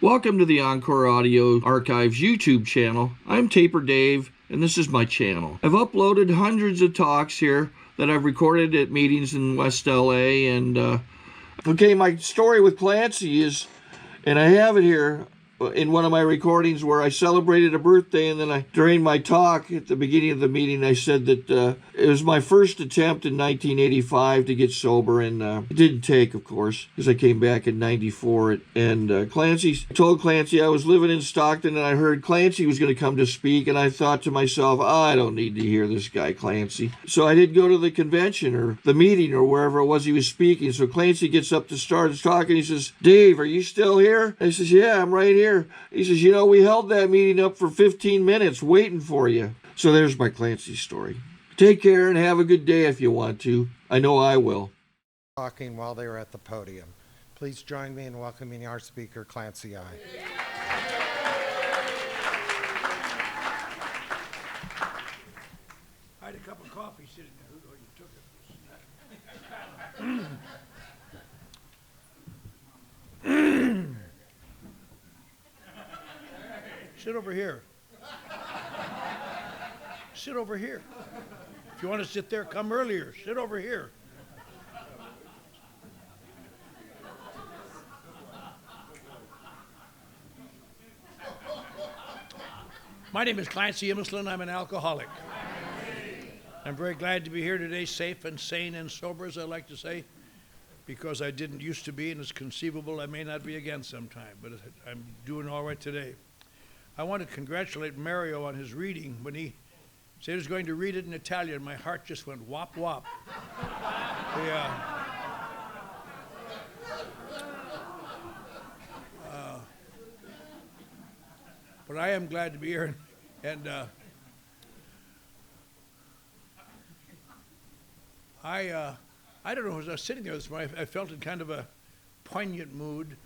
Welcome to the Encore Audio Archives YouTube channel. I'm Taper Dave, and this is my channel. I've uploaded hundreds of talks here that I've recorded at meetings in West LA, and okay, my story with Clancy is, and I have it here in one of my recordings where I celebrated a birthday, and then during my talk at the beginning of the meeting, I said that it was my first attempt in 1985 to get sober, and it didn't take, of course, because I came back in 94. And I told Clancy I was living in Stockton, and I heard Clancy was going to come to speak, and I thought to myself, I don't need to hear this guy, Clancy. So I did go to the convention or the meeting or wherever it was he was speaking. So Clancy gets up to start talking. He says, Dave, are you still here? I says, yeah, I'm right here. He says, we held that meeting up for 15 minutes waiting for you. So there's my Clancy story. Take care and have a good day if you want to. I know I will. Talking while they were at the podium. Please join me in welcoming our speaker, Clancy I. I had a cup of coffee sitting there. Oh, you took it. Sit over here. Sit over here. If you want to sit there, come earlier. Sit over here. My name is Clancy Imislund. I'm an alcoholic. I'm very glad to be here today, safe and sane and sober, as I like to say, because I didn't used to be, and it's conceivable I may not be again sometime, but I'm doing all right today. I want to congratulate Mario on his reading. When he said he was going to read it in Italian, my heart just went whop whop. But I am glad to be here, and I don't know, as I was sitting there this morning, I felt in kind of a poignant mood.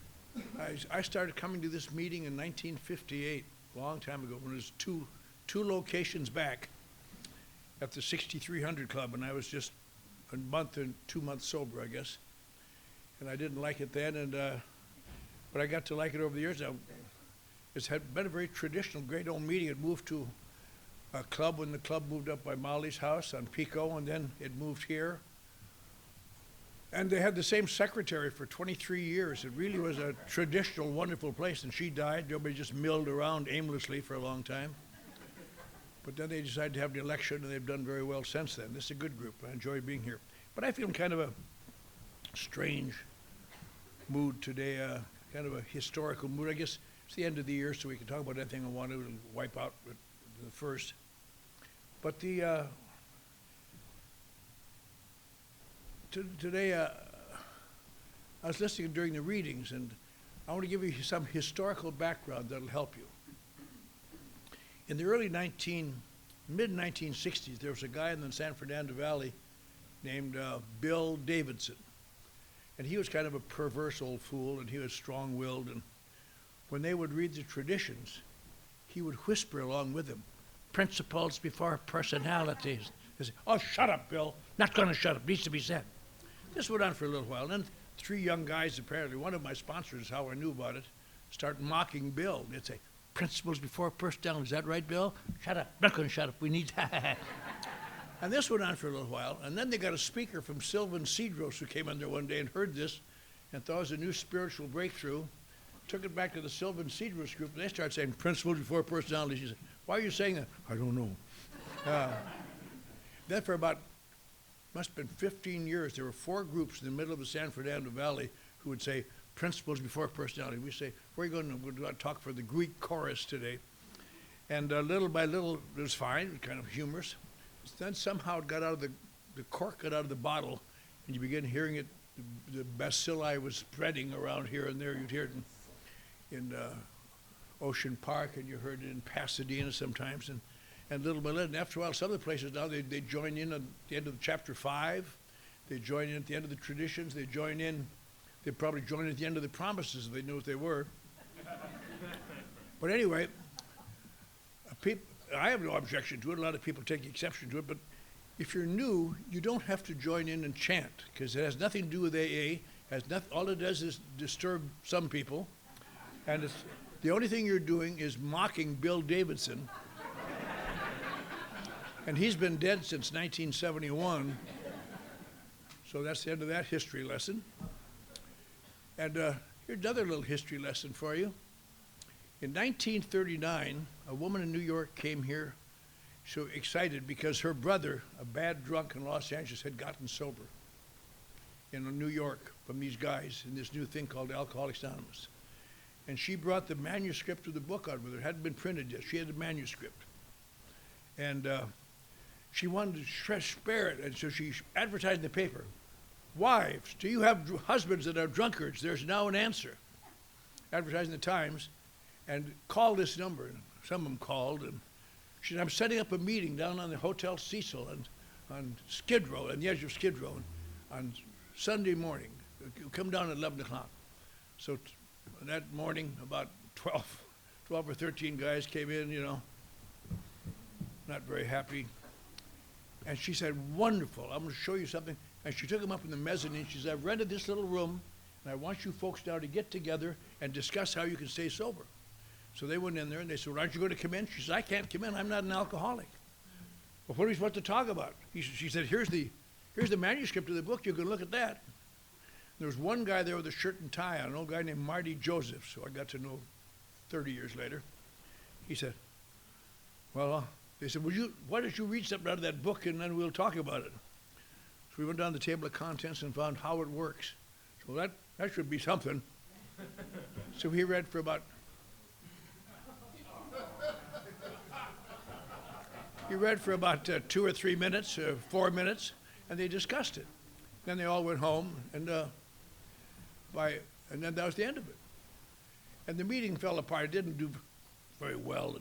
I started coming to this meeting in 1958, a long time ago, when it was two locations back at the 6300 Club, and I was just a month and 2 months sober, I guess. And I didn't like it then, but I got to like it over the years. Now, it's been a very traditional, great old meeting. It moved to a club when the club moved up by Molly's house on Pico, and then it moved here. And they had the same secretary for 23 years. It really was a traditional, wonderful place, and she died. Everybody just milled around aimlessly for a long time. But then they decided to have the election, and they've done very well since then. This is a good group. I enjoy being here. But I feel in kind of a strange mood today, kind of a historical mood. I guess it's the end of the year, so we can talk about anything I want to wipe out at the first. But today, I was listening during the readings, and I want to give you some historical background that'll help you. In the mid-1960s, there was a guy in the San Fernando Valley named Bill Davidson. And he was kind of a perverse old fool, and he was strong-willed. And when they would read the traditions, he would whisper along with them, principles before personalities. They say, oh, shut up, Bill. Not going to shut up. Needs to be said. This went on for a little while. And then three young guys, apparently, one of my sponsors, is how I knew about it, start mocking Bill. They'd say, principles before personality. Is that right, Bill? Shut up. Not going to shut up. We need And this went on for a little while. And then they got a speaker from Sylvan Cedros who came in there one day and heard this and thought it was a new spiritual breakthrough, took it back to the Sylvan Cedros group, and they started saying principles before personality. She said, why are you saying that? I don't know. Then for about, must have been 15 years, there were four groups in the middle of the San Fernando Valley who would say principles before personality. We say, we're going to talk for the Greek chorus today. And little by little, it was fine, it was kind of humorous. Then somehow it got out of the cork got out of the bottle, and you begin hearing it, the bacilli was spreading around here and there. You'd hear it in Ocean Park, and you heard it in Pasadena sometimes, and little by little. And after a while, some of the places now, they join in at the end of chapter 5. They join in at the end of the traditions. They join in. They'd probably join at the end of the promises if they knew what they were. But anyway, I have no objection to it. A lot of people take exception to it. But if you're new, you don't have to join in and chant, because it has nothing to do with AA. All it does is disturb some people. And it's, the only thing you're doing is mocking Bill Davidson. And he's been dead since 1971. So that's the end of that history lesson. And here's another little history lesson for you. In 1939, a woman in New York came here so excited because her brother, a bad drunk in Los Angeles, had gotten sober in New York from these guys in this new thing called Alcoholics Anonymous. And she brought the manuscript of the book out with her. It hadn't been printed yet. She had the manuscript. And she wanted to spare it, and so she advertised in the paper, "Wives, do you have husbands that are drunkards? There's now an answer." Advertised in the Times, and call this number. And some of them called, and she said, "I'm setting up a meeting down on the Hotel Cecil and on Skid Row, on the edge of Skid Row, on Sunday morning. Come down at 11 o'clock. So that morning, about 12 or 13 guys came in, you know, not very happy. And she said, "Wonderful, I'm going to show you something." And she took them up in the mezzanine. She said, "I've rented this little room, and I want you folks now to get together and discuss how you can stay sober." So they went in there, and they said, "Well, aren't you going to come in?" She said, "I can't come in. I'm not an alcoholic." "Well, what are we supposed to talk about?" She said, here's the manuscript of the book. You can look at that." There was one guy there with a shirt and tie on, an old guy named Marty Joseph, so I got to know 30 years later. He said, "Well," they said, "why don't you read something out of that book and then we'll talk about it." So we went down the table of contents and found how it works. So that should be something. So he read for about 2 or 3 minutes, 4 minutes, and they discussed it. Then they all went home, and then that was the end of it. And the meeting fell apart. It didn't do very well,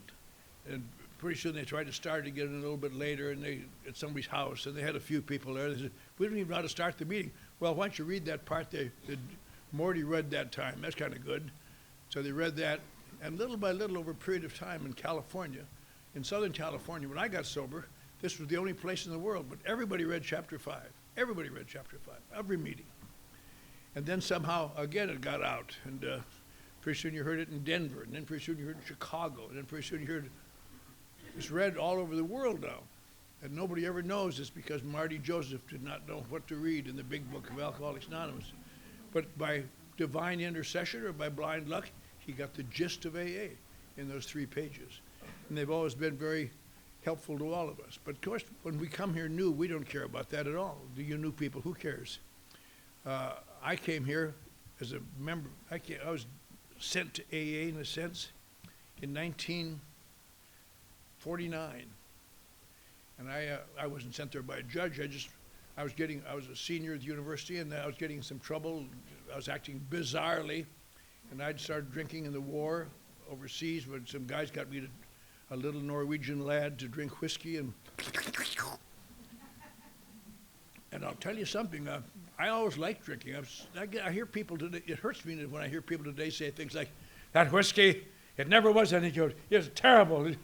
and pretty soon they tried to start again a little bit later, and they at somebody's house, and they had a few people there. They said, "We don't even know how to start the meeting." "Well, why don't you read that part that Morty read that time? That's kind of good." So they read that, and little by little, over a period of time in California, in Southern California, when I got sober, this was the only place in the world, but everybody read chapter 5. Everybody read chapter 5, every meeting. And then somehow, again, it got out, and pretty soon you heard it in Denver, and then pretty soon you heard it in Chicago, and then pretty soon you heard it's read all over the world now. And nobody ever knows this because Marty Joseph did not know what to read in the big book of Alcoholics Anonymous. But by divine intercession or by blind luck, he got the gist of AA in those 3 pages. And they've always been very helpful to all of us. But of course, when we come here new, we don't care about that at all. You new people, who cares? I came here as a member. I was sent to AA, in a sense, in 1949. And I wasn't sent there by a judge. I was a senior at the university, and I was getting in some trouble. I was acting bizarrely, and I'd started drinking in the war overseas when some guys got me a little Norwegian lad to drink whiskey, and I'll tell you something, I always liked drinking. I hear people today, it hurts me when I hear people today say things like, "That whiskey, it never was any good. It's terrible." It's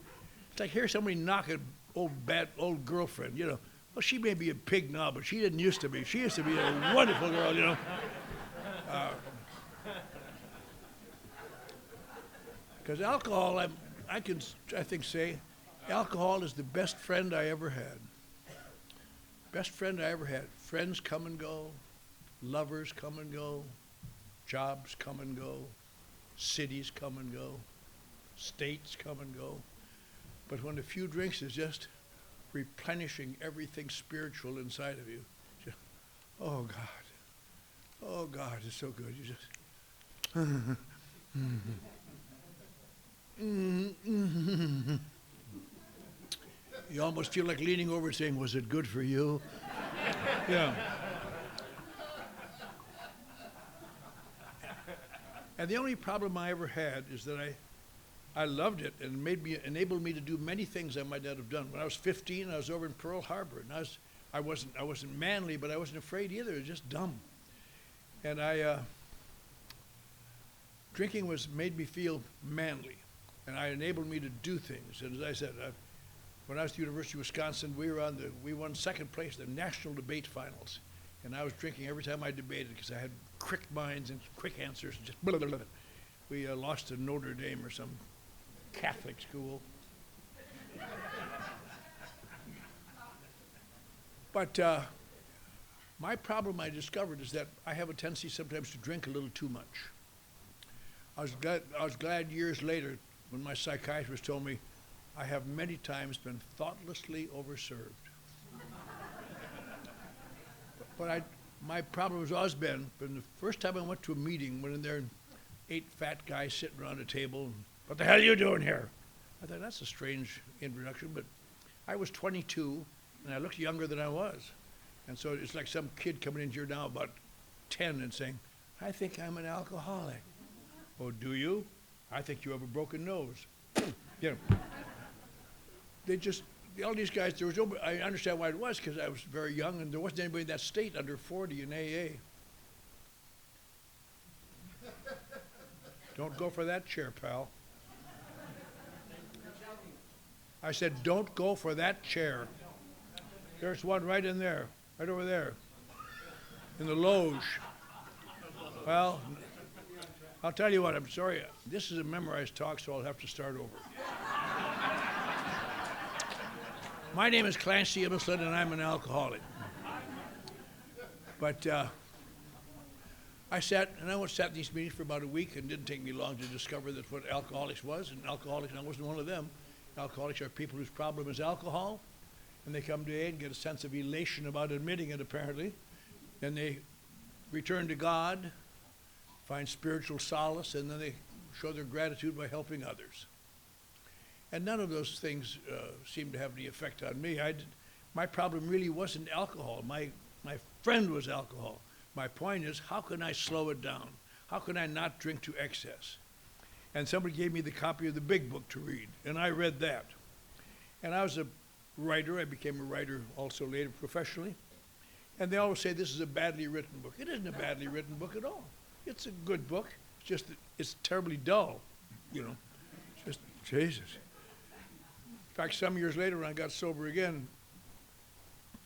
like hear somebody knock an old girlfriend, you know. Well, she may be a pig now, but she didn't used to be. She used to be a wonderful girl, you know. Because alcohol, I think say, alcohol is the best friend I ever had. Best friend I ever had. Friends come and go, lovers come and go, jobs come and go, cities come and go, states come and go. But when a few drinks is just replenishing everything spiritual inside of you, just, oh God, it's so good. You just, you almost feel like leaning over saying, "Was it good for you?" Yeah. And the only problem I ever had is that I loved it and enabled me to do many things I might not have done. When I was 15, I was over in Pearl Harbor, and I wasn't manly, but I wasn't afraid either. It was just dumb. And drinking made me feel manly, and it enabled me to do things. And as I said, when I was at the University of Wisconsin, we won second place in the national debate finals, and I was drinking every time I debated because I had quick minds and quick answers, and just blah, blah, blah. We lost to Notre Dame or some Catholic school. But my problem I discovered is that I have a tendency sometimes to drink a little too much. I was glad years later when my psychiatrist told me I have many times been thoughtlessly overserved. But my problem has always been, from the first time I went to a meeting, went in there and 8 fat guys sitting around a table, and, what the hell are you doing here? I thought, that's a strange introduction, but I was 22, and I looked younger than I was. And so it's like some kid coming in here now about 10 and saying, I think I'm an alcoholic. Oh, do you? I think you have a broken nose. You know, all these guys, I understand why it was, because I was very young, and there wasn't anybody in that state under 40 in AA. Don't go for that chair, pal. I said, don't go for that chair. There's one right in there, right over there, in the loge. Well, I'll tell you what, I'm sorry. This is a memorized talk, so I'll have to start over. My name is Clancy Imislund, and I'm an alcoholic. But I sat in these meetings for about a week, and it didn't take me long to discover that what alcoholics was, and alcoholics, and I wasn't one of them. Alcoholics are people whose problem is alcohol, and they come to AA and get a sense of elation about admitting it, apparently. Then they return to God, find spiritual solace, and then they show their gratitude by helping others. And none of those things seemed to have any effect on me. My problem really wasn't alcohol. My friend was alcohol. My point is, how can I slow it down? How can I not drink to excess? And somebody gave me the copy of the big book to read, and I read that. And I was a writer. I became a writer also later professionally. And they always say this is a badly written book. It isn't a badly written book at all. It's a good book. It's just that it's terribly dull, you know. Just, Jesus. In fact, some years later when I got sober again,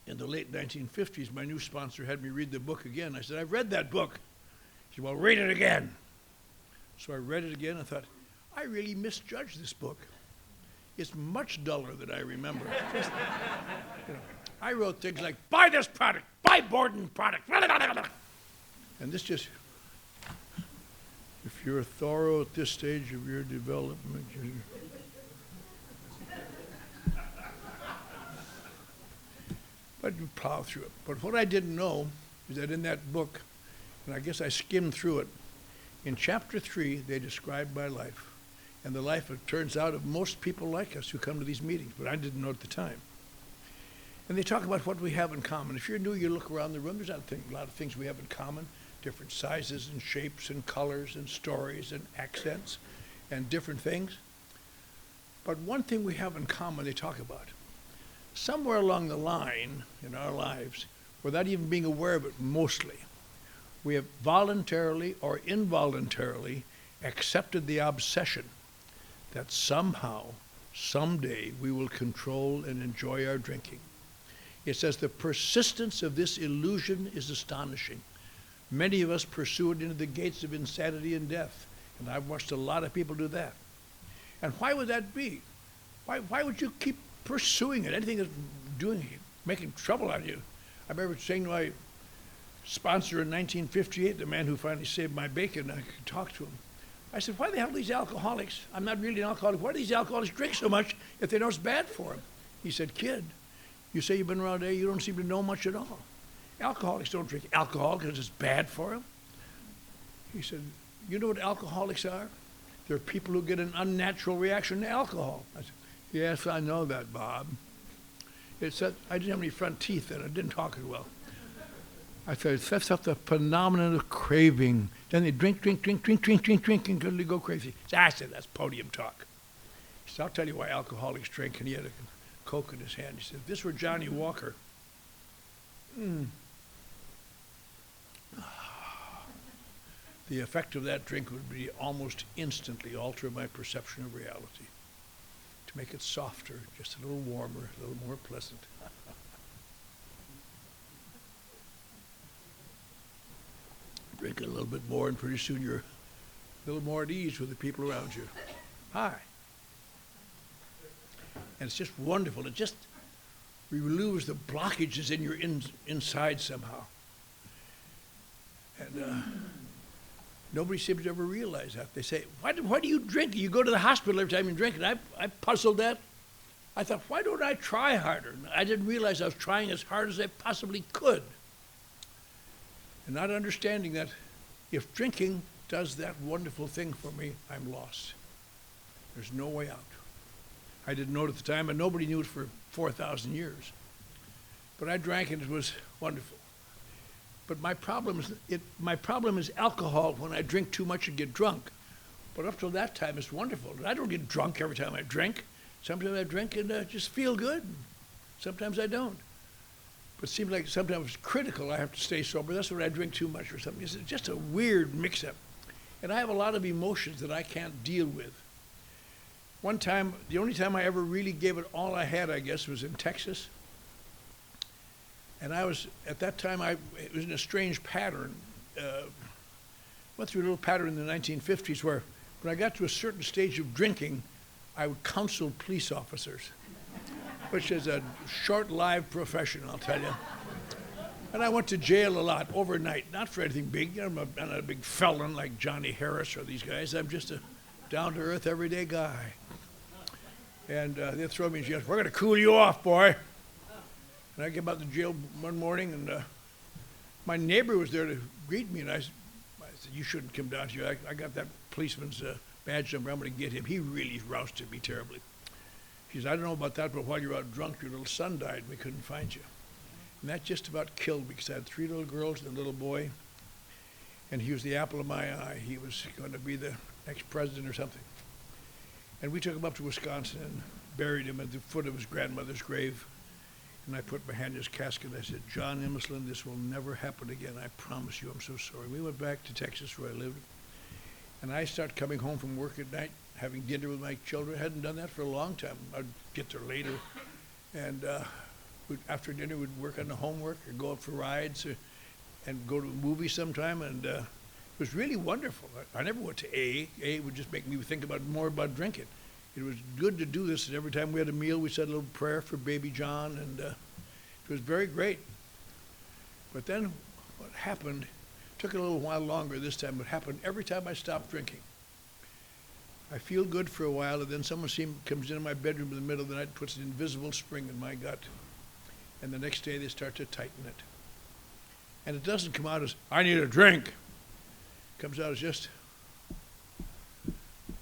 in the late 1950s, my new sponsor had me read the book again. I said, I've read that book. He said, well, read it again. So I read it again and thought, I really misjudged this book. It's much duller than I remember. Just, you know, I wrote things like, buy this product, buy Borden product. And this just, if you're thorough at this stage of your development, but you plow through it. But what I didn't know is that in that book, and I guess I skimmed through it, in chapter 3, they described my life, and the life, it turns out, of most people like us who come to these meetings, but I didn't know at the time. And they talk about what we have in common. If you're new, you look around the room, there's a lot of things we have in common, different sizes and shapes and colors and stories and accents and different things. But one thing we have in common they talk about, somewhere along the line in our lives, without even being aware of it mostly, we have voluntarily or involuntarily accepted the obsession that somehow, someday, we will control and enjoy our drinking. It says the persistence of this illusion is astonishing. Many of us pursue it into the gates of insanity and death, and I've watched a lot of people do that. And why would that be? Why would you keep pursuing it? Anything that's making trouble out of you. I remember saying to my sponsor in 1958, the man who finally saved my bacon, I could talk to him. I said, why the hell do these alcoholics, I'm not really an alcoholic, why do these alcoholics drink so much if they know it's bad for them? He said, kid, you say you've been around AA, you don't seem to know much at all. Alcoholics don't drink alcohol because it's bad for them. He said, you know what alcoholics are? They're people who get an unnatural reaction to alcohol. I said, yes, I know that, Bob. It said, I didn't have any front teeth and I didn't talk as well. I said, it sets up the phenomenon of craving. Then they drink, and they go crazy. So I said, that's podium talk. He said, I'll tell you why alcoholics drink. And he had a Coke in his hand. He said, if this were Johnny Walker, the effect of that drink would be almost instantly alter my perception of reality. To make it softer, just a little warmer, a little more pleasant. Drink it a little bit more, and pretty soon you're a little more at ease with the people around you. Hi. And it's just wonderful. It just removes the blockages in your inside somehow. And nobody seems to ever realize that. They say, why do you drink? You go to the hospital every time you drink. And I puzzled that. I thought, why don't I try harder? And I didn't realize I was trying as hard as I possibly could. And not understanding that if drinking does that wonderful thing for me, I'm lost. There's no way out. I didn't know it at the time, and nobody knew it for 4,000 years. But I drank, and it was wonderful. But my problem is alcohol. When I drink too much and get drunk. But up till that time, it's wonderful. I don't get drunk every time I drink. Sometimes I drink and just feel good. Sometimes I don't. But it seems like sometimes it's critical. I have to stay sober. That's when I drink too much or something. It's just a weird mix-up. And I have a lot of emotions that I can't deal with. One time, the only time I ever really gave it all I had, I guess, was in Texas. And I was, at that time, it was in a strange pattern. Went through a little pattern in the 1950s where when I got to a certain stage of drinking, I would counsel police officers, which is a short-lived profession, I'll tell you. And I went to jail a lot overnight, not for anything big. I'm not a big felon like Johnny Harris or these guys. I'm just a down-to-earth, everyday guy. And they throw me in jail. We're going to cool you off, boy. And I came out to jail one morning, and my neighbor was there to greet me, and I said, you shouldn't come down here. I got that policeman's badge number. I'm going to get him. He really rousted me terribly. He said, I don't know about that, but while you were out drunk, your little son died, and we couldn't find you. And that just about killed me, because I had 3 little girls and a little boy, and he was the apple of my eye. He was going to be the next president or something. And we took him up to Wisconsin and buried him at the foot of his grandmother's grave. And I put my hand in his casket and I said, John Imislund, this will never happen again. I promise you, I'm so sorry. We went back to Texas where I lived. And I started coming home from work at night, having dinner with my children. I hadn't done that for a long time. I'd get there later. And after dinner, we'd work on the homework or go out for rides and go to a movie sometime. And it was really wonderful. I never went to A. A would just make me think more about drinking. It was good to do this, and every time we had a meal, we said a little prayer for baby John, and it was very great. But then what happened, took a little while longer this time, but happened every time I stopped drinking. I feel good for a while, and then someone comes into my bedroom in the middle of the night and puts an invisible spring in my gut. And the next day, they start to tighten it. And it doesn't come out as, I need a drink. It comes out as just a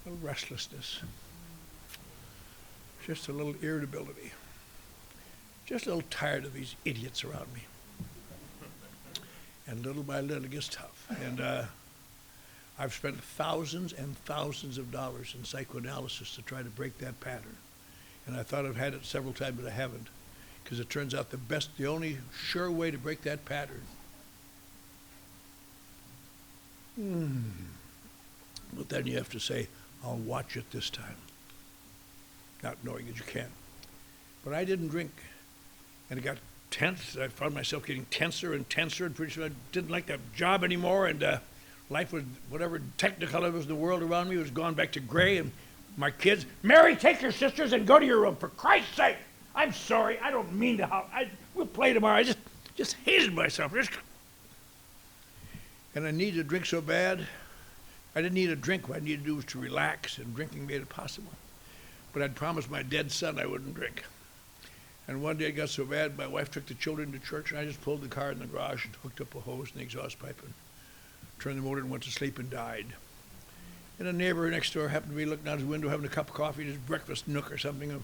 little restlessness. Just a little irritability. Just a little tired of these idiots around me. And little by little it gets tough. And I've spent thousands and thousands of dollars in psychoanalysis to try to break that pattern. And I thought I've had it several times, but I haven't. Because it turns out the only sure way to break that pattern. But then you have to say, I'll watch it this time. Not knowing that you can. But I didn't drink. And it got tense. I found myself getting tenser and tenser, and pretty soon I didn't like that job anymore, and life was, whatever technicolor was in the world around me was gone back to gray, and my kids, Mary, take your sisters and go to your room, for Christ's sake. I'm sorry, I don't mean to we'll play tomorrow. I just hated myself. And I needed a drink so bad. I didn't need a drink. What I needed to do was to relax, and drinking made it possible. But I'd promised my dead son I wouldn't drink. And one day it got so bad, my wife took the children to church, and I just pulled the car in the garage and hooked up a hose and the exhaust pipe and turned the motor and went to sleep and died. And a neighbor next door happened to be looking out his window having a cup of coffee in his breakfast nook or something.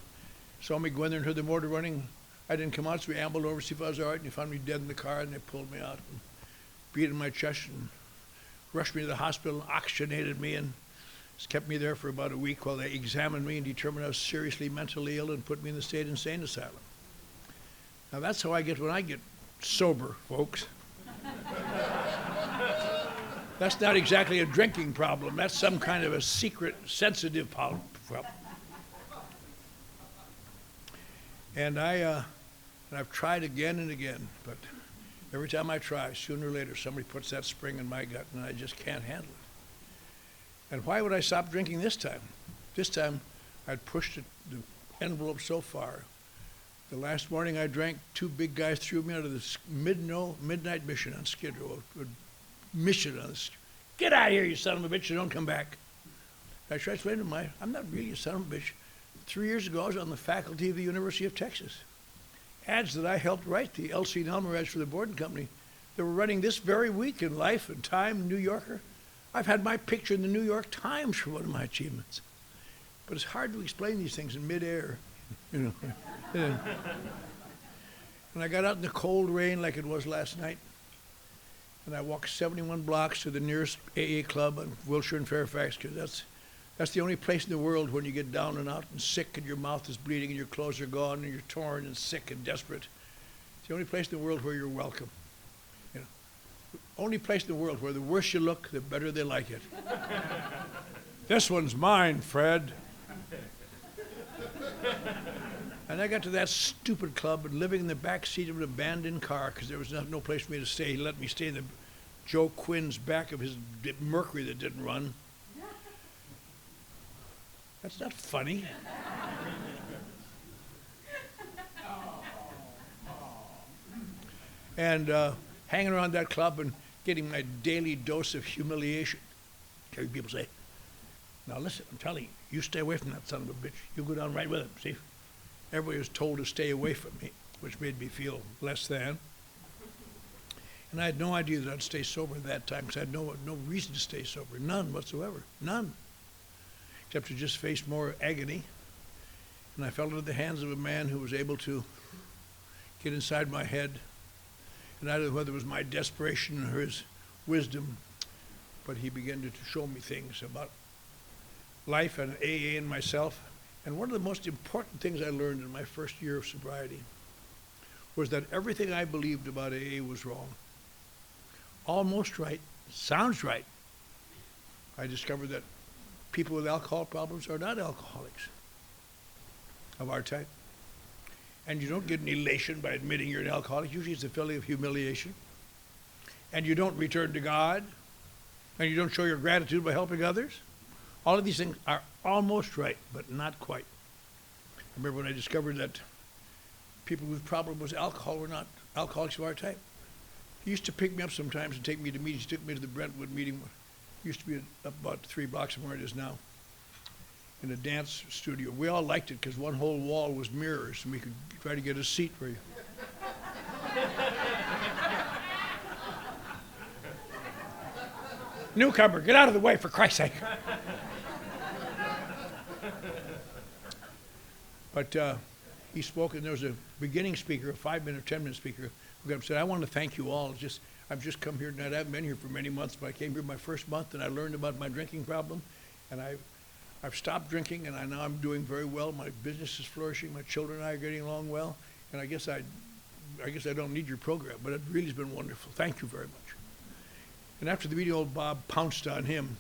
Saw me go in there and heard the motor running. I didn't come out, so we ambled over to see if I was all right, and he found me dead in the car, and they pulled me out and beat in my chest and rushed me to the hospital and oxygenated me and kept me there for about a week while they examined me and determined I was seriously mentally ill and put me in the state insane asylum. Now that's how I get when I get sober, folks. That's not exactly a drinking problem. That's some kind of a secret, sensitive problem. And I've tried again and again, but every time I try, sooner or later, somebody puts that spring in my gut, and I just can't handle it. And why would I stop drinking this time? This time, I'd pushed the envelope so far. The last morning I drank, 2 big guys threw me out of this midnight mission on Skid Row. Mission on this. Get out of here, you son of a bitch, and don't come back. I tried to explain to him, I'm not really a son of a bitch. 3 years ago, I was on the faculty of the University of Texas. Ads that I helped write, the L.C. and Elmer ads for the Borden Company, they were running this very week in Life and Time, New Yorker. I've had my picture in the New York Times for one of my achievements. But it's hard to explain these things in midair, you know. And I got out in the cold rain like it was last night, and I walked 71 blocks to the nearest AA club on Wilshire and Fairfax, because that's the only place in the world when you get down and out and sick and your mouth is bleeding and your clothes are gone and you're torn and sick and desperate. It's the only place in the world where you're welcome. You know, only place in the world where the worse you look, the better they like it. This one's mine, Fred. And I got to that stupid club and living in the back seat of an abandoned car because there was no place for me to stay. He let me stay in the Joe Quinn's back of his Mercury that didn't run. That's not funny. And hanging around that club and getting my daily dose of humiliation. Hearing people say, now listen, I'm telling you, you stay away from that son of a bitch. You go down right with him, see? Everybody was told to stay away from me, which made me feel less than. And I had no idea that I'd stay sober at that time because I had no reason to stay sober, none whatsoever, none. Except to just face more agony. And I fell into the hands of a man who was able to get inside my head. And I don't know whether it was my desperation or his wisdom, but he began to show me things about life and AA and myself. And one of the most important things I learned in my first year of sobriety was that everything I believed about AA was wrong. Almost right, sounds right. I discovered that people with alcohol problems are not alcoholics of our type. And you don't get an elation by admitting you're an alcoholic. Usually it's a feeling of humiliation. And you don't return to God. And you don't show your gratitude by helping others. All of these things are almost right, but not quite. I remember when I discovered that people with problems with alcohol were not alcoholics of our type. He used to pick me up sometimes and take me to meetings. He took me to the Brentwood meeting. It used to be up about 3 blocks from where it is now, in a dance studio. We all liked it because one whole wall was mirrors, and we could try to get a seat for you. Newcomer, get out of the way, for Christ's sake. But he spoke, and there was a beginning speaker, a 5-minute or 10-minute speaker, who got up and said, I want to thank you all. I've just come here tonight. I haven't been here for many months, but I came here my first month, and I learned about my drinking problem, and I've stopped drinking, and now I'm doing very well. My business is flourishing. My children and I are getting along well, and I guess I don't need your program, but it really has been wonderful. Thank you very much. And after the meeting, old Bob pounced on him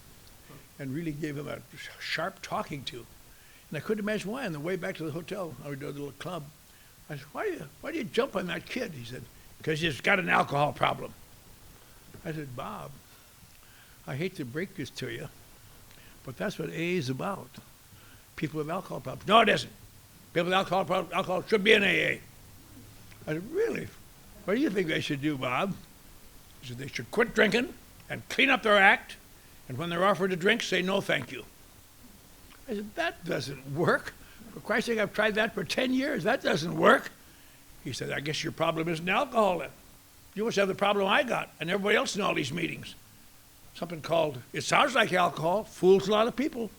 and really gave him a sharp talking to. And I couldn't imagine why. On the way back to the hotel, or the little club, I said, why do you jump on that kid? He said, because he's got an alcohol problem. I said, Bob, I hate to break this to you, but that's what AA is about. People with alcohol problems. No, it isn't. People with alcohol should be in AA. I said, really? What do you think they should do, Bob? He said, they should quit drinking and clean up their act, and when they're offered a drink, say no thank you. I said, that doesn't work. For Christ's sake, I've tried that for 10 years. That doesn't work. He said, I guess your problem isn't alcohol then. You must have the problem I got and everybody else in all these meetings. Something called, it sounds like alcohol, fools a lot of people.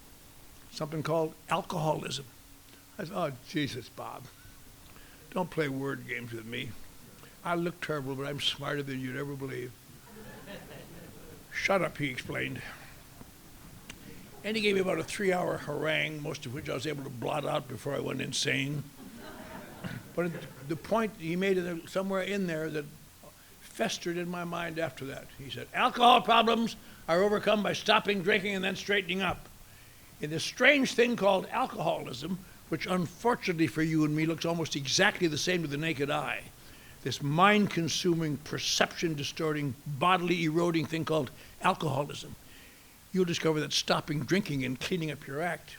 Something called alcoholism. I said, oh, Jesus, Bob. Don't play word games with me. I look terrible, but I'm smarter than you'd ever believe. Shut up, he explained. And he gave me about a 3-hour harangue, most of which I was able to blot out before I went insane. But the point he made somewhere in there that festered in my mind after that. He said, alcohol problems are overcome by stopping drinking and then straightening up. In this strange thing called alcoholism, which unfortunately for you and me looks almost exactly the same to the naked eye, this mind-consuming, perception-distorting, bodily eroding thing called alcoholism. you'll discover that stopping drinking and cleaning up your act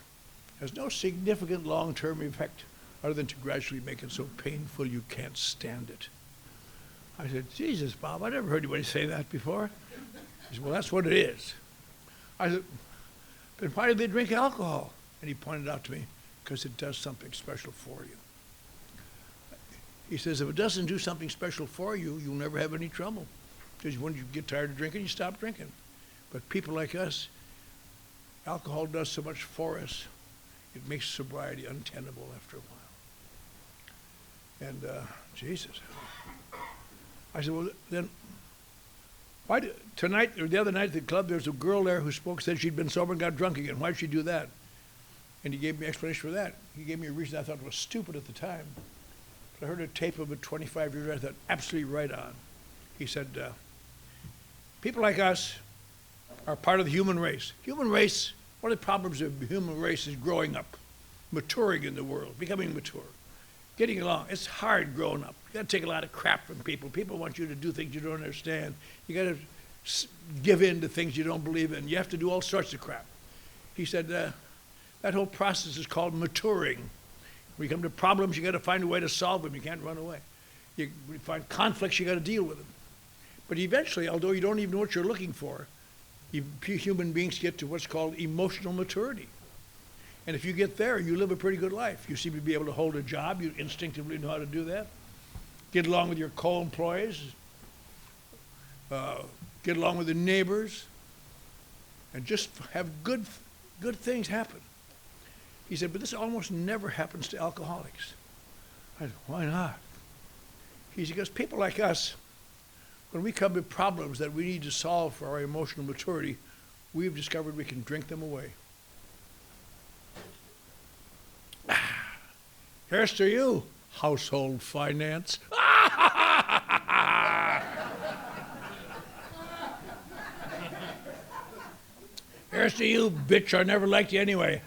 has no significant long-term effect other than to gradually make it so painful you can't stand it. I said, Jesus, Bob, I never heard anybody say that before. He said, well, that's what it is. I said, then why do they drink alcohol? And he pointed out to me, because it does something special for you. He says, if it doesn't do something special for you, you'll never have any trouble. Because when you get tired of drinking, you stop drinking. But people like us, alcohol does so much for us, it makes sobriety untenable after a while. And Jesus. I said, well, then, tonight or the other night at the club, there's a girl there who said she'd been sober and got drunk again. Why'd she do that? And he gave me an explanation for that. He gave me a reason I thought was stupid at the time. But I heard a tape of it 25 years ago. I thought, absolutely right on. He said, people like us are part of the human race. Human race, one of the problems of the human race is growing up, maturing in the world, becoming mature, getting along. It's hard growing up. You got to take a lot of crap from people. People want you to do things you don't understand. You got to give in to things you don't believe in. You have to do all sorts of crap. He said, that whole process is called maturing. When you come to problems, you got to find a way to solve them. You can't run away. You find conflicts, you got to deal with them. But eventually, although you don't even know what you're looking for, human beings get to what's called emotional maturity. And if you get there, you live a pretty good life. You seem to be able to hold a job. You instinctively know how to do that. Get along with your co-employees. Get along with the neighbors. And just have good things happen. He said, but this almost never happens to alcoholics. I said, why not? He said, because people like us, when we come to problems that we need to solve for our emotional maturity, we've discovered we can drink them away. Here's to you, household finance. Here's to you, bitch, I never liked you anyway.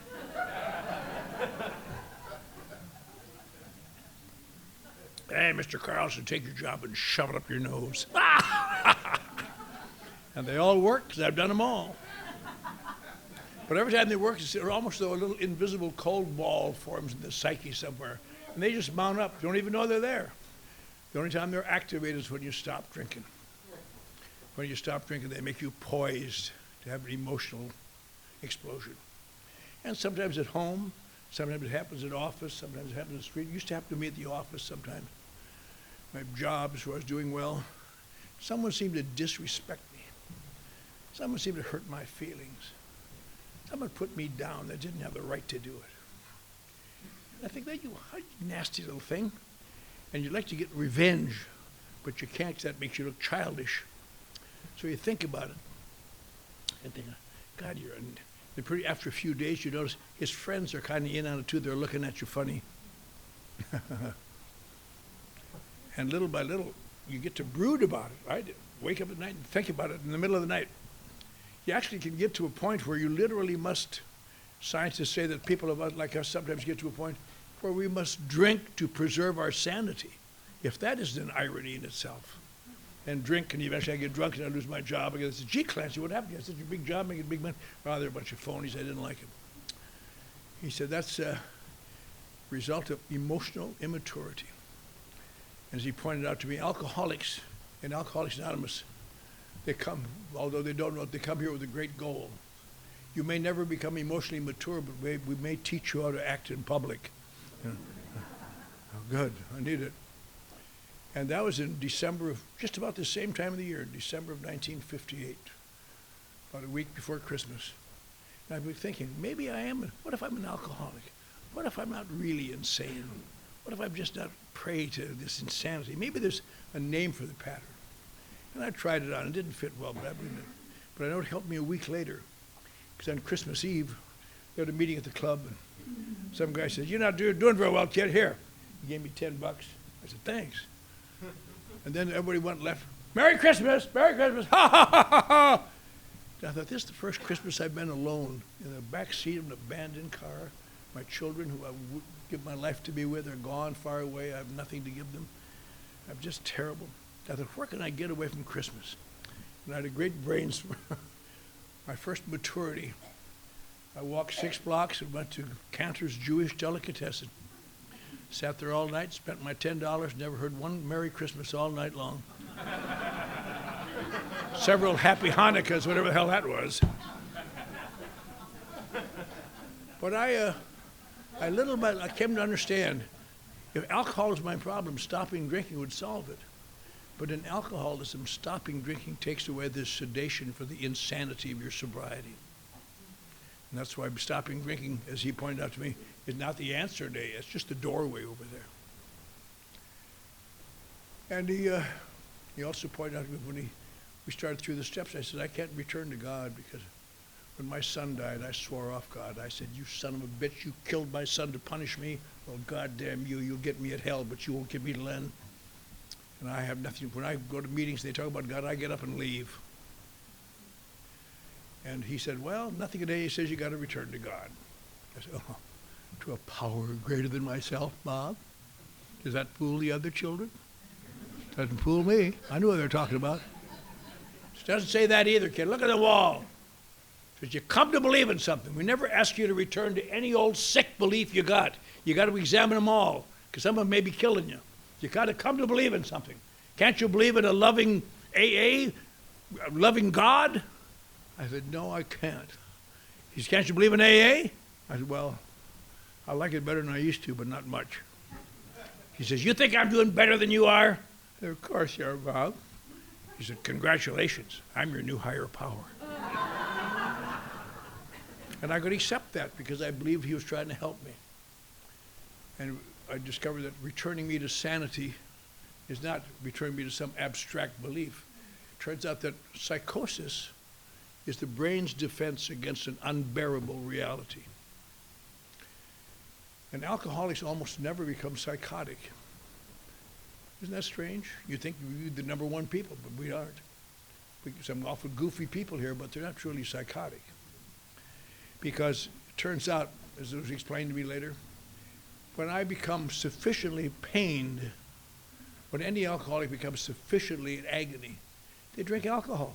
Hey, Mr. Carlson, take your job and shove it up your nose. And they all work, because I've done them all. But every time they work, it's almost though a little invisible cold ball forms in the psyche somewhere. And they just mount up. You don't even know they're there. The only time they're activated is when you stop drinking. When you stop drinking, they make you poised to have an emotional explosion. And sometimes at home, sometimes it happens at office, sometimes it happens in the street. It used to happen to me at the office sometimes. My jobs where I was doing well, someone seemed to disrespect me. Someone seemed to hurt my feelings. Someone put me down that didn't have the right to do it. And I think, that you nasty little thing. And you'd like to get revenge, but you can't because that makes you look childish. So you think about it. And think, God, after a few days, you notice his friends are kind of in on it too. They're looking at you funny. And little by little, you get to brood about it, right? Wake up at night and think about it in the middle of the night. You actually can get to a point where you literally must, scientists say that people like us sometimes get to a point where we must drink to preserve our sanity. If that isn't an irony in itself. And drink, and eventually I get drunk and I lose my job. I said, gee, Clancy, what happened? I said, your big job, making big money. Oh, they're a bunch of phonies. I didn't like him. He said, that's a result of emotional immaturity. As he pointed out to me, alcoholics and Alcoholics Anonymous, they come, although they don't know it, they come here with a great goal. You may never become emotionally mature, but we may teach you how to act in public. Oh, good, I need it. And that was in December of, just about the same time of the year, December of 1958, about a week before Christmas. And I've been thinking, maybe I am, what if I'm an alcoholic? What if I'm not really insane? What if I'm just not prey to this insanity? Maybe there's a name for the pattern. And I tried it on. It didn't fit well, but I know it helped me a week later. Because on Christmas Eve, they had a meeting at the club, and some guy said, you're not doing very well, kid. Here. He gave me $10. I said, thanks. And then everybody went and left. Merry Christmas! Merry Christmas! Ha, ha, ha, ha, ha! I thought, this is the first Christmas I've been alone in the back seat of an abandoned car. My children, who I would give my life to be with, are gone far away. I have nothing to give them. I'm just terrible. I thought, where can I get away from Christmas? And I had a great brainstorm. my first maturity. I walked 6 blocks and went to Cantor's Jewish Delicatessen. Sat there all night, spent my $10, never heard one Merry Christmas all night long. Several Happy Hanukkahs, whatever the hell that was. But I little bit, I came to understand, if alcohol is my problem, stopping drinking would solve it. But in alcoholism, stopping drinking takes away the sedation for the insanity of your sobriety. And that's why stopping drinking, as he pointed out to me, is not the answer today. It's just the doorway over there. And he also pointed out to me when we started through the steps, I said, I can't return to God because when my son died, I swore off God. I said, you son of a bitch, you killed my son to punish me. Well, goddamn you, you'll get me at hell, but you won't get me to Len. And I have nothing. When I go to meetings, they talk about God, I get up and leave. And he said, well, nothing today. He says you got to return to God. I said, oh, to a power greater than myself, Bob? Does that fool the other children? Doesn't fool me. I know what they're talking about. It doesn't say that either, kid. Look at the wall. It says you come to believe in something. We never ask you to return to any old sick belief you got. You got to examine them all, because some of them may be killing you. You got to come to believe in something. Can't you believe in a loving AA, a loving God? I said, no, I can't. He said, can't you believe in AA? I said, well, I like it better than I used to, but not much. He says, you think I'm doing better than you are? I said, of course you are, Bob. He said, congratulations, I'm your new higher power. And I could accept that because I believed he was trying to help me. And I discovered that returning me to sanity is not returning me to some abstract belief. It turns out that psychosis is the brain's defense against an unbearable reality. And alcoholics almost never become psychotic. Isn't that strange? You think we're the number one people, but we aren't. Some awful goofy people here, but they're not truly psychotic. Because it turns out, as it was explained to me later, when I become sufficiently pained, when any alcoholic becomes sufficiently in agony, they drink alcohol.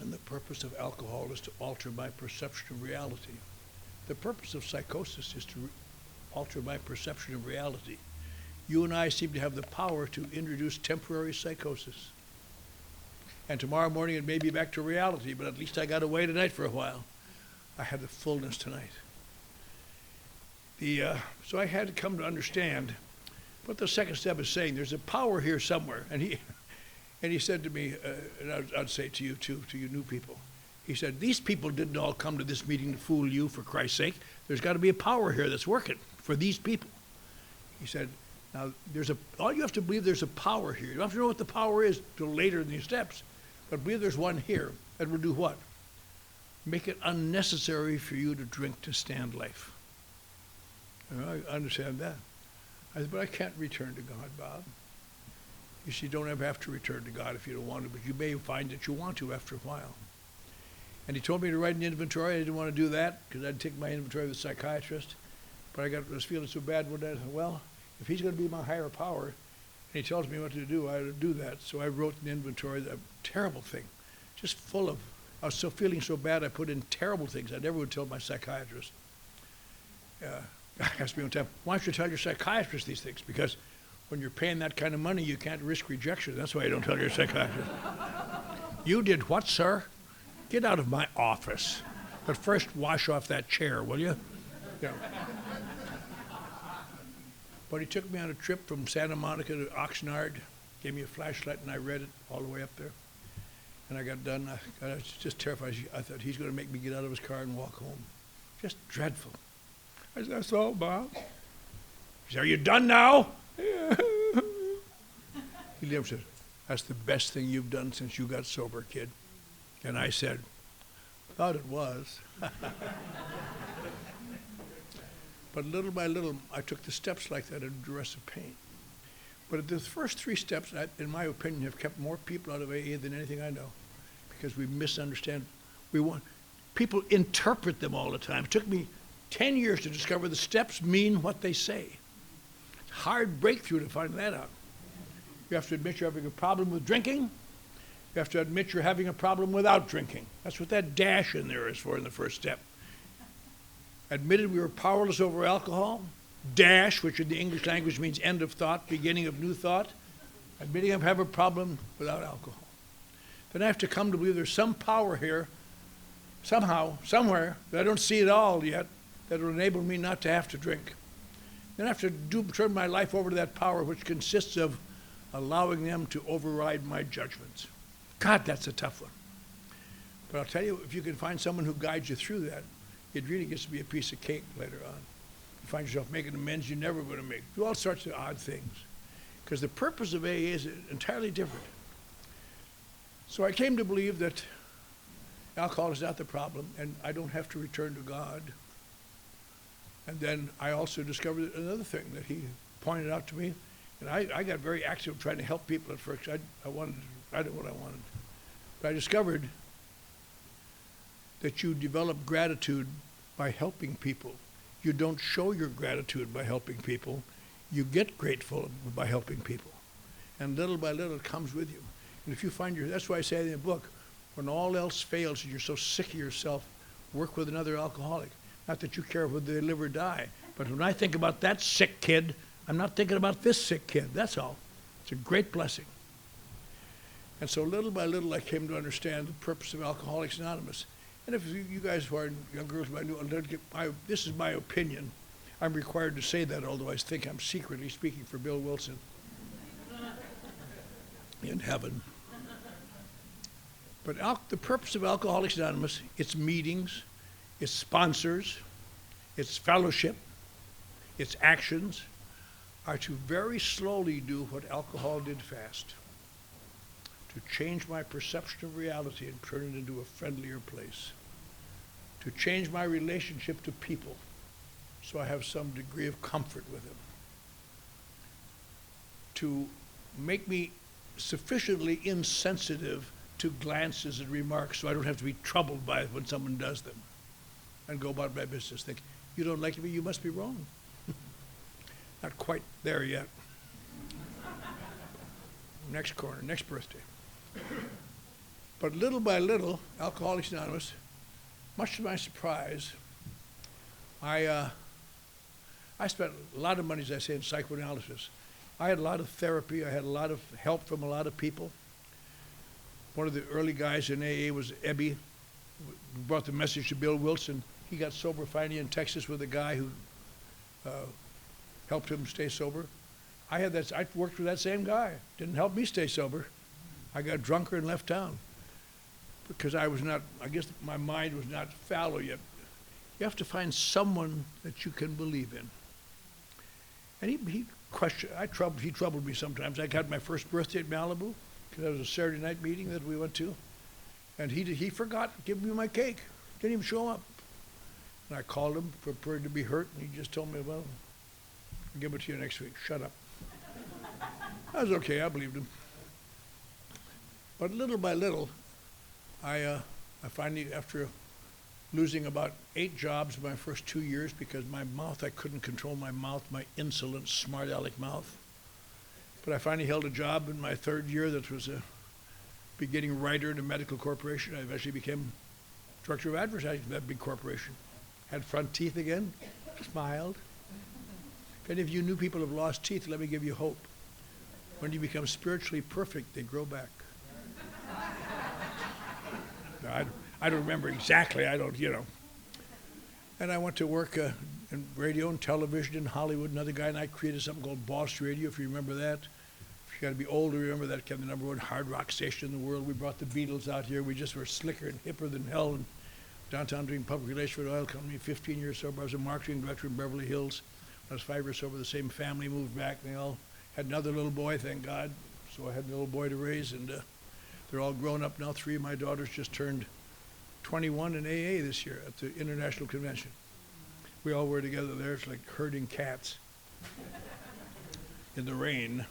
And the purpose of alcohol is to alter my perception of reality. The purpose of psychosis is to alter my perception of reality. You and I seem to have the power to introduce temporary psychosis. And tomorrow morning it may be back to reality, but at least I got away tonight for a while. I had the fullness tonight. So I had to come to understand what the second step is saying. There's a power here somewhere. And he said to me, and I'd say to you too, to you new people, he said, these people didn't all come to this meeting to fool you, for Christ's sake. There's got to be a power here that's working for these people. He said, now, all you have to believe there's a power here. You don't have to know what the power is till later in these steps. But believe there's one here that will do what? Make it unnecessary for you to drink to stand life. And I understand that. I said, but I can't return to God, Bob. You see, you don't ever have to return to God if you don't want to, but you may find that you want to after a while. And he told me to write an inventory. I didn't want to do that because I'd take my inventory with a psychiatrist. But I was feeling so bad one day. I said, well, if he's going to be my higher power, and he tells me what to do, I ought to do that. So I wrote an inventory, a terrible thing, just full of, I was feeling so bad I put in terrible things I never would tell my psychiatrist. He asked me one time, why don't you tell your psychiatrist these things? Because when you're paying that kind of money, you can't risk rejection. That's why you don't tell your psychiatrist. You did what, sir? Get out of my office. But first, wash off that chair, will you? Yeah. But he took me on a trip from Santa Monica to Oxnard, gave me a flashlight, and I read it all the way up there. And I got done. I was just terrified. I thought he's going to make me get out of his car and walk home. Just dreadful. I said, that's all, Bob. He said, are you done now? Yeah. He never said, that's the best thing you've done since you got sober, kid. And I said, thought it was. But little by little, I took the steps like that under duress of pain. But the first 3 steps, in my opinion, have kept more people out of AA than anything I know, because we misunderstand. People interpret them all the time. It took me 10 years to discover the steps mean what they say. Hard breakthrough to find that out. You have to admit you're having a problem with drinking. You have to admit you're having a problem without drinking. That's what that dash in there is for in the first step. Admitted we were powerless over alcohol. Dash, which in the English language means end of thought, beginning of new thought. Admitting I have a problem without alcohol. Then I have to come to believe there's some power here, somehow, somewhere, that I don't see at all yet, that will enable me not to have to drink. Then I have to turn my life over to that power, which consists of allowing them to override my judgments. God, that's a tough one. But I'll tell you, if you can find someone who guides you through that, it really gets to be a piece of cake later on. You find yourself making amends you're never going to make. Do all sorts of odd things. Because the purpose of AA is entirely different. So I came to believe that alcohol is not the problem, and I don't have to return to God. And then I also discovered another thing that he pointed out to me, and I got very active trying to help people at first. I did what I wanted. But I discovered that you develop gratitude by helping people. You don't show your gratitude by helping people. You get grateful by helping people. And little by little it comes with you. And if you find that's why I say in the book, when all else fails and you're so sick of yourself, work with another alcoholic. Not that you care whether they live or die, but when I think about that sick kid, I'm not thinking about this sick kid, that's all. It's a great blessing. And so little by little I came to understand the purpose of Alcoholics Anonymous. And if you guys who are young girls, this is my opinion. I'm required to say that, although I think I'm secretly speaking for Bill Wilson in heaven. But the purpose of Alcoholics Anonymous, its meetings, its sponsors, its fellowship, its actions, are to very slowly do what alcohol did fast. To change my perception of reality and turn it into a friendlier place. To change my relationship to people so I have some degree of comfort with them. To make me sufficiently insensitive to glances and remarks so I don't have to be troubled by it when someone does them. And go about my business. Think, you don't like me, you must be wrong. Not quite there yet. Next corner, next birthday. But little by little, Alcoholics Anonymous, much to my surprise, I spent a lot of money, as I say, in psychoanalysis. I had a lot of therapy. I had a lot of help from a lot of people. One of the early guys in AA was Ebby, who brought the message to Bill Wilson. He got sober finally in Texas with a guy who helped him stay sober. I worked with that same guy. Didn't help me stay sober. I got drunker and left town because I guess my mind was not fallow yet. You have to find someone that you can believe in. And he troubled me sometimes. I got my first birthday at Malibu because that was a Saturday night meeting that we went to. And he forgot to give me my cake. Didn't even show up. And I called him, prepared to be hurt, and he just told me, well, I'll give it to you next week. Shut up. I was okay. I believed him. But little by little, I finally, after losing about 8 jobs in my first 2 years because my mouth, I couldn't control my mouth, my insolent, smart-aleck mouth. But I finally held a job in my 3rd year that was a beginning writer in a medical corporation. I eventually became director of advertising for that big corporation. Had front teeth again, smiled. If any of you new people have lost teeth, let me give you hope. When you become spiritually perfect, they grow back. No, I don't remember exactly, And I went to work in radio and television in Hollywood. Another guy and I created something called Boss Radio, if you remember that. If you got to be old to remember that, became the #1 hard rock station in the world. We brought the Beatles out here. We just were slicker and hipper than hell. And downtown doing public relations for an oil company, 15 years sober. I was a marketing director in Beverly Hills. When I was 5 years sober, the same family moved back. And they all had another little boy, thank God. So I had a little boy to raise, and they're all grown up now. 3 of my daughters just turned 21 in AA this year at the International Convention. We all were together there. It's like herding cats in the rain.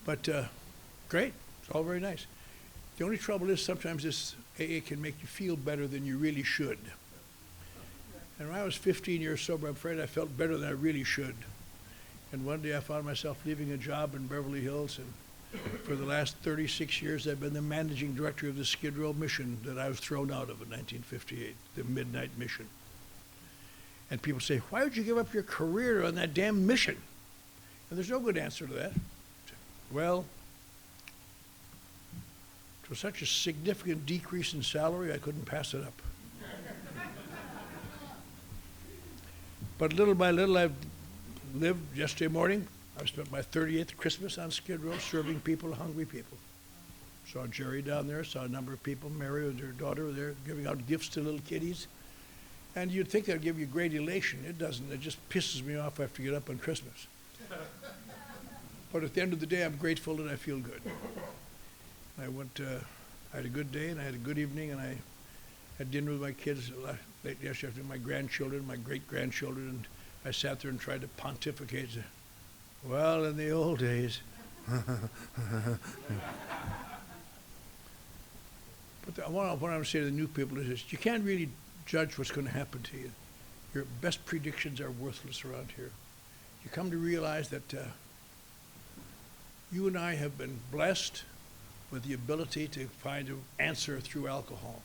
But great. It's all very nice. The only trouble is sometimes this AA can make you feel better than you really should. And when I was 15 years sober, I'm afraid I felt better than I really should. And one day I found myself leaving a job in Beverly Hills, and For the last 36 years, I've been the managing director of the Skid Row mission that I was thrown out of in 1958, the Midnight Mission. And people say, why would you give up your career on that damn mission? And there's no good answer to that. Well, it was such a significant decrease in salary, I couldn't pass it up. But little by little, I've lived. Yesterday morning, I spent my 38th Christmas on Skid Row serving people, hungry people. Saw Jerry down there, saw a number of people, Mary and her daughter were there giving out gifts to little kiddies. And you'd think that'd give you great elation. It doesn't. It just pisses me off I have to get up on Christmas. But at the end of the day, I'm grateful and I feel good. I had a good day and I had a good evening, and I had dinner with my kids late yesterday afternoon, my grandchildren, my great-grandchildren, and I sat there and tried to pontificate. Well, in the old days. But what I want to say to the new people is this: you can't really judge what's going to happen to you. Your best predictions are worthless around here. You come to realize that you and I have been blessed with the ability to find an answer through alcohol.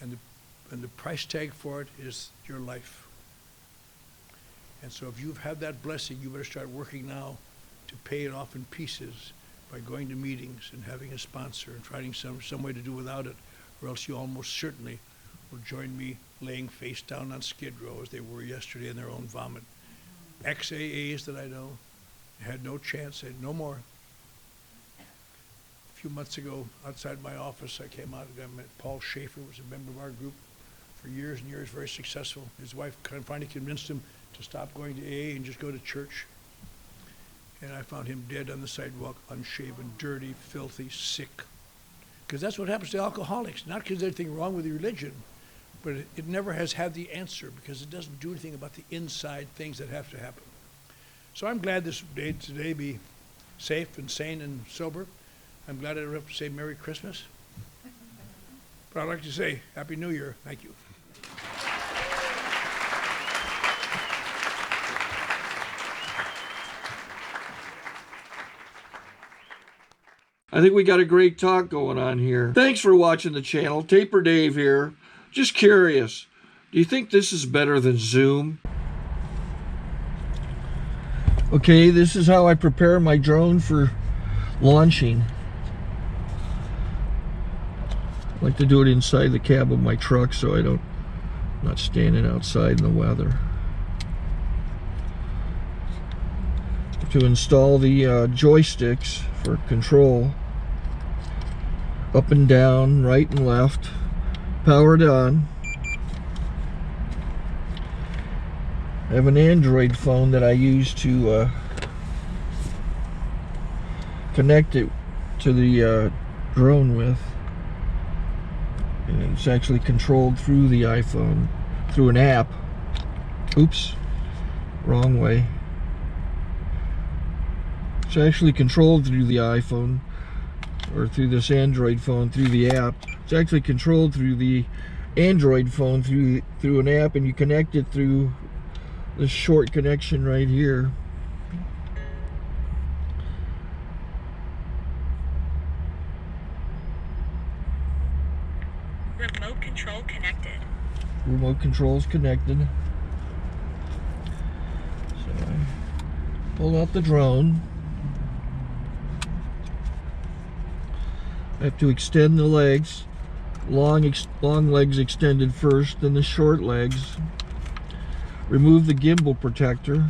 And the price tag for it is your life. And so if you've had that blessing, you better start working now to pay it off in pieces by going to meetings and having a sponsor and finding some way to do without it, or else you almost certainly will join me laying face down on Skid Row as they were yesterday in their own vomit. Ex-AAs that I know had no chance, said no more. A few months ago, outside my office, I came out and I met Paul Schaefer, who was a member of our group for years and years, very successful. His wife finally convinced him to stop going to AA and just go to church. And I found him dead on the sidewalk, unshaven, dirty, filthy, sick. Because that's what happens to alcoholics. Not because there's anything wrong with the religion, but it never has had the answer because it doesn't do anything about the inside things that have to happen. So I'm glad this day today be safe and sane and sober. I'm glad I don't have to say Merry Christmas. But I'd like to say Happy New Year. Thank you. I think we got a great talk going on here. Thanks for watching the channel. Taper Dave here. Just curious, do you think this is better than Zoom? Okay, this is how I prepare my drone for launching. I like to do it inside the cab of my truck so I'm not standing outside in the weather. To install the joysticks for control, up and down, right and left, powered on. I have an Android phone that I use to connect it to the drone with. And it's actually controlled through the iPhone, through an app. Oops, wrong way. It's actually controlled through the iPhone, or through this Android phone, through the app. It's actually controlled through the Android phone, through an app, and you connect it through this short connection right here. Remote control connected. Remote control's connected. So I pull out the drone. I have to extend the legs. Long legs extended first, then the short legs. Remove the gimbal protector.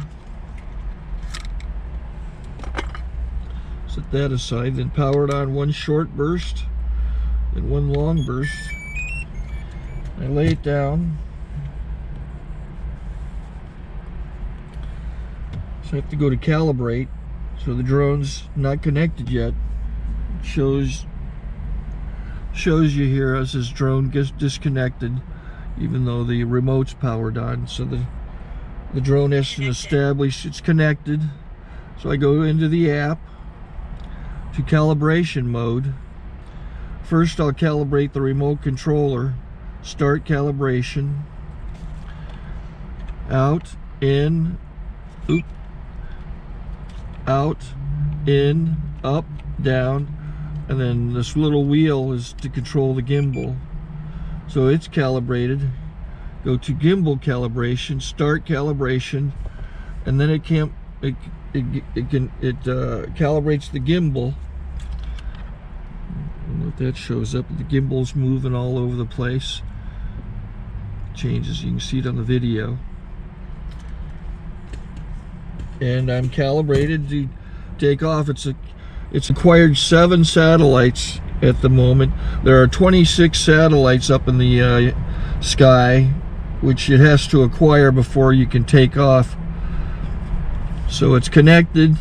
Set that aside, then power it on one short burst, then one long burst. I lay it down. So I have to go to calibrate. So the drone's not connected yet. It shows you here as this drone gets disconnected, even though the remote's powered on. So the drone has to establish it's connected. So I go into the app to calibration mode. First I'll calibrate the remote controller. Start calibration. Out, in, out, in, up, down, and then this little wheel is to control the gimbal. So it's calibrated. Go to gimbal calibration, start calibration, and then it calibrates the gimbal. I don't know if that shows up. The gimbal's moving all over the place. Changes, you can see it on the video. And I'm calibrated to take off. It's acquired 7 satellites at the moment. There are 26 satellites up in the sky, which it has to acquire before you can take off. So it's connected.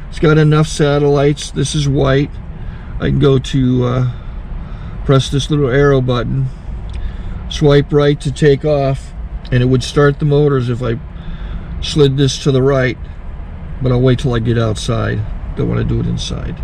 It's got enough satellites. This is white. I can go to press this little arrow button, swipe right to take off, and it would start the motors if I slid this to the right. But I'll wait till I get outside. Don't want to do it inside.